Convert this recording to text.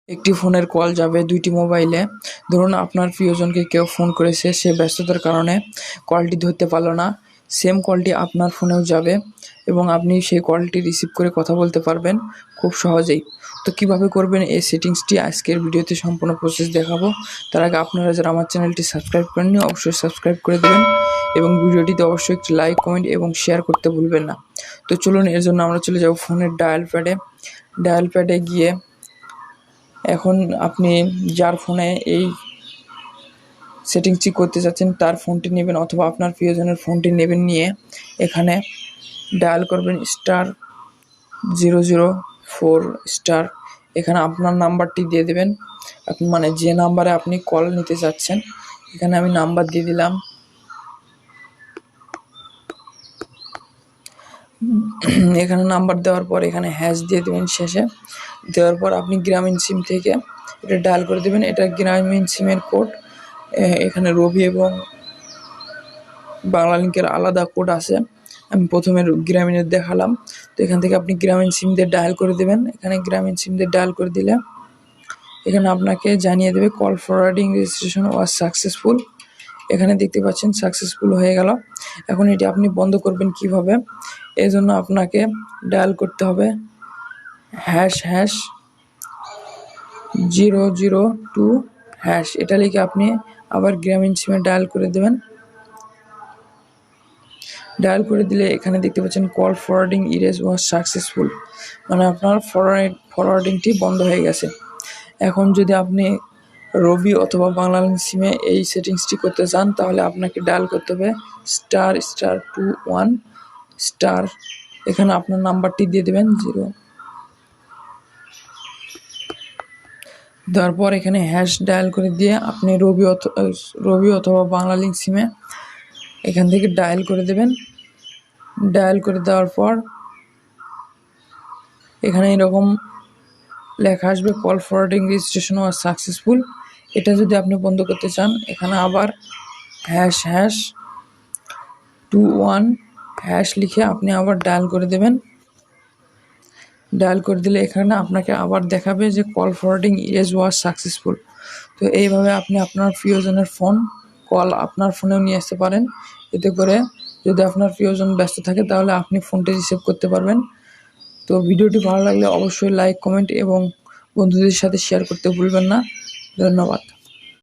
একটি ফোনের কল যাবে ২টি মোবাইলে। ধরুন আপনার প্রিয়জনকে কেউ ফোন করেছে, সে ব্যস্ততার কারণে কলটি ধরতে পারল না। সেম কলটি আপনার ফোনেও যাবে এবং আপনি সেই কলটি রিসিভ করে কথা বলতে পারবেন খুব সহজেই। তো কীভাবে করবেন এই সেটিংসটি আজকের ভিডিওতে সম্পূর্ণ প্রসেস দেখাবো। তার আগে আপনারা যারা আমার চ্যানেলটি সাবস্ক্রাইব করেননি অবশ্যই সাবস্ক্রাইব করে দেবেন এবং ভিডিওটিতে অবশ্যই একটি লাইক, কমেন্ট এবং শেয়ার করতে ভুলবেন না। তো চলুন এর জন্য আমরা চলে যাব ফোনের ডায়াল প্যাডে গিয়ে এখন আপনি যার ফোনে এই সেটিংসটি করতে চাচ্ছেন তার ফোনটি নেবেন অথবা আপনার প্রিয়জনের ফোনটি নেবেন, নিয়ে এখানে ডায়াল করবেন *004#। এখানে আপনার নাম্বারটি দিয়ে দেবেন, মানে যে নাম্বারে আপনি কল নিতে চাচ্ছেন। এখানে আমি নাম্বার দিয়ে দিলাম। এখানে নাম্বার দেওয়ার পর এখানে হ্যাশ দিয়ে দেবেন শেষে। দেওয়ার পর আপনি গ্রামীণ সিম থেকে এটা ডায়াল করে দেবেন। এটা গ্রামীণ সিমের কোড। এখানে রবি এবং বাংলালিংকের আলাদা কোড আছে। আমি প্রথমে গ্রামীণের দেখালাম। তো এখান থেকে আপনি গ্রামীণ সিম দিয়ে ডায়াল করে দেবেন। এখানে গ্রামীণ সিম দিয়ে ডায়াল করে দিলে এখানে আপনাকে জানিয়ে দেবে call forwarding registration was successful. এখানে দেখতে পাচ্ছেন সাকসেসফুল হয়ে গেল। এখন এটি আপনি বন্ধ করবেন কিভাবে? এই জন্য আপনাকে ডায়াল করতে হবে #002#। এটা লিখে আপনি আবার গ্রামীণ সিমে ডায়াল করে দেবেন। ডায়াল করে দিলে এখানে দেখতে পাচ্ছেন call forwarding erase was successful, মানে আপনার ফরওয়ার্ডিংটি বন্ধ হয়ে গেছে। এখন যদি আপনি রবি অথবা বাংলালিংক সিমে এই সেটিংসটি করতে চান তাহলে আপনাকে ডায়াল করতে হবে ***21#। এখানে আপনার নাম্বারটি দিয়ে দেবেন 0। তারপর এখানে হ্যাশ ডায়াল করে দিয়ে আপনি রবি অথবা বাংলালিংক সিমে এখান থেকে ডায়াল করে দেবেন। ডায়াল করে দেওয়ার পর এখানে এরকম লেখা আসবে call forwarding registration was successful. এটা যদি আপনি বন্ধ করতে চান এখানে আবার #21# লিখে আপনি আবার ডায়াল করে দেবেন। ডায়াল করে দিলে এখানে আপনাকে আবার দেখাবে যে call forwarding erase was successful. তো এইভাবে আপনি আপনার প্রিয়জনের কল আপনার ফোনেও নিয়ে আসতে পারেন। এতে করে যদি আপনার প্রিয়জন ব্যস্ত থাকে তাহলে আপনি ফোনটি রিসিভ করতে পারবেন। তো ভিডিওটি ভালো লাগলে অবশ্যই লাইক, কমেন্ট এবং বন্ধুদের সাথে শেয়ার করতে ভুলবেন না। ধন্যবাদ।